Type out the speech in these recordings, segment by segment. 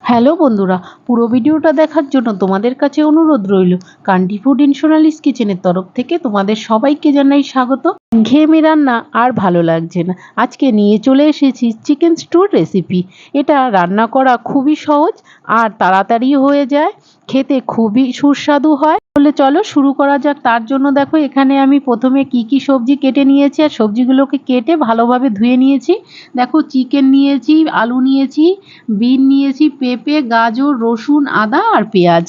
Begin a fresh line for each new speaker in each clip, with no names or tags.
Hello বন্ধুরা, পুরো ভিডিওটা দেখার জন্য তোমাদের কাছে অনুরোধ রইল। কান্ট্রি ফুড ইনশোনালিস কিচেনের তরফ থেকে তোমাদের সবাইকে জানাই স্বাগত। ঘেমে রান্না আর ভালো লাগছে না, আজকে নিয়ে চলে এসেছি চিকেন স্টুর রেসিপি। এটা রান্না করা খুবই সহজ আর তাড়াতাড়ি হয়ে যায়, খেতে খুবই সুস্বাদু হয়। তাহলে চলো শুরু করা যাক। তার জন্য দেখো এখানে আমি প্রথমে কি সবজি কেটে নিয়েছি আর সবজিগুলোকে কেটে ভালোভাবে ধুয়ে নিয়েছি। দেখো চিকেন নিয়েছি, আলু নিয়েছি, বিন নিয়েছি, পেঁপে, গাজর, রসুন, আদা আর পেঁয়াজ।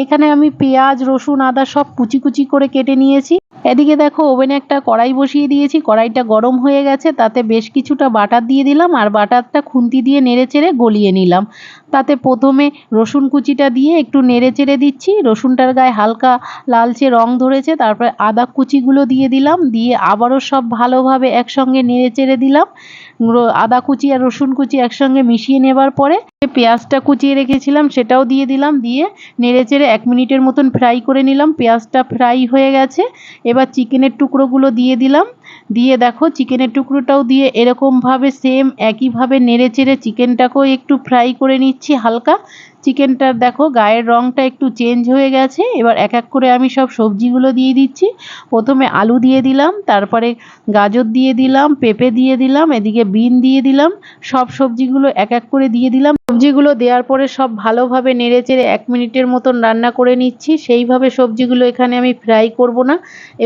এখানে আমি পেঁয়াজ, রসুন, আদা সব কুচি কুচি করে কেটে নিয়েছি। এদিকে দেখো ওভেনে একটা কড়াই বসিয়ে দিয়েছি, কড়াইটা গরম হয়ে গেছে, তাতে বেশ কিছুটা বাটার দিয়ে দিলাম আর বাটারটা খুন্তি দিয়ে নেড়েচেড়ে গলিয়ে নিলাম। তাতে প্রথমে রসুন কুচিটা দিয়ে একটু নেড়েচেড়ে দিচ্ছি, রসুনটার গায়ে হালকা লালচে রং ধরেছে। তারপরে আদা কুচিগুলো দিয়ে দিলাম, দিয়ে আবারও সব ভালোভাবে একসঙ্গে নেড়েচেড়ে দিলাম। আদা কুচি আর রসুন কুচি একসঙ্গে মিশিয়ে নেবার পরে পেঁয়াজটা কুচিয়ে রেখেছিলাম সেটাও দিয়ে দিলাম, দিয়ে নেড়েচেড়ে 1 মিনিটের মতন ফ্রাই করে নিলাম। পেঁয়াজটা ফ্রাই হয়ে গেছে, এবার চিকেনের টুকরোগুলো দিয়ে দিলাম। দিয়ে দেখো চিকেনের টুকরোটাও দিয়ে এরকমভাবে সেম একইভাবে নেড়েচেড়ে চিকেনটাকেও একটু ফ্রাই করে নিচ্ছি হালকা। চিকেনটার দেখো গায়ের রঙটা একটু চেঞ্জ হয়ে গেছে। এবার এক এক করে আমি সব সবজিগুলো দিয়ে দিচ্ছি। প্রথমে আলু দিয়ে দিলাম, তারপরে গাজর দিয়ে দিলাম, পেঁপে দিয়ে দিলাম, এদিকে বিন দিয়ে দিলাম। সব সবজিগুলো এক এক করে দিয়ে দিলাম। সবজিগুলো দেওয়ার পরে সব ভালোভাবে নেড়েচেড়ে 1 মিনিটের মতন রান্না করে নিচ্ছি। সেইভাবে সবজিগুলো এখানে আমি ফ্রাই করব না।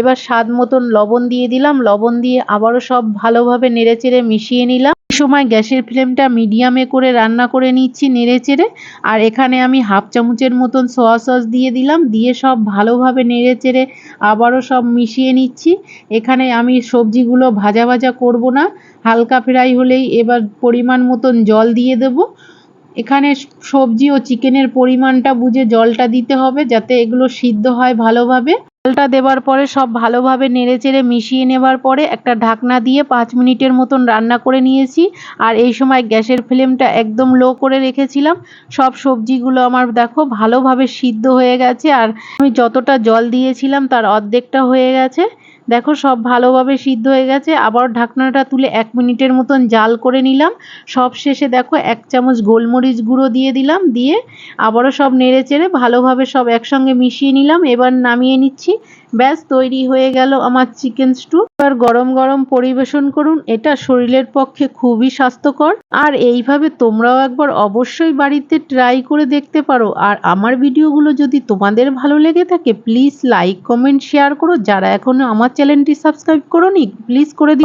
এবার স্বাদ মতন লবণ দিয়ে দিলাম, লবণ দিয়ে আবারও সব ভালোভাবে নেড়েচেড়ে মিশিয়ে নিলাম। এই সময় গ্যাসের ফ্লেমটা মিডিয়ামে করে রান্না করে নিচ্ছি নেড়েচেড়ে। আর এখানে আমি 1/2 চামচের মতন সোয়া সস দিয়ে দিলাম, দিয়ে সব ভালোভাবে নেড়েচেড়ে আবারও সব মিশিয়ে নিচ্ছি। এখানে আমি সবজিগুলো ভাজা ভাজা করব না, হালকা ফ্রাই হলেই এবার পরিমাণ মতন জল দিয়ে দেব। এখানে সবজি ও চিকেনের পরিমাণটা বুঝে জলটা দিতে হবে, যাতে এগুলো সিদ্ধ হয় ভালোভাবে। জলটা দেওয়ার পরে সব ভালোভাবে নেড়েচেড়ে মিশিয়ে নেবার পরে একটা ঢাকনা দিয়ে 5 মিনিটের মতন রান্না করে নিয়েছি। আর এই সময় গ্যাসের ফ্লেমটা একদম লো করে রেখেছিলাম। সব সবজিগুলো আমার দেখো ভালোভাবে সিদ্ধ হয়ে গেছে, আর আমি যতটা জল দিয়েছিলাম তার অর্ধেকটা হয়ে গেছে। দেখো সব ভালোভাবে সিদ্ধ হয়ে গেছে। আবার ঢাকনাটা তুলে 1 মিনিটের মতন জাল করে নিলাম। সব শেষে দেখো 1 চামচ গোলমরিচ গুঁড়ো দিয়ে দিলাম, দিয়ে আবারও সব নেড়েচেড়ে ভালোভাবে সব একসঙ্গে মিশিয়ে নিলাম। এবার নামিয়ে নিচ্ছি। ব্যাস তৈরি হয়ে গেল আমার চিকেন স্টু। এবার গরম গরম পরিবেশন করুন, এটা শরীরের পক্ষে খুবই স্বাস্থ্যকর। আর এইভাবে তোমরাও একবার অবশ্যই বাড়িতে ট্রাই করে দেখতে পারো। আর আমার ভিডিওগুলো যদি তোমাদের ভালো লেগে থাকে প্লিজ লাইক, কমেন্ট, শেয়ার করো। যারা এখনো আমার চ্যানেলটি সাবস্ক্রাইব করোনি প্লিজ করে দিও।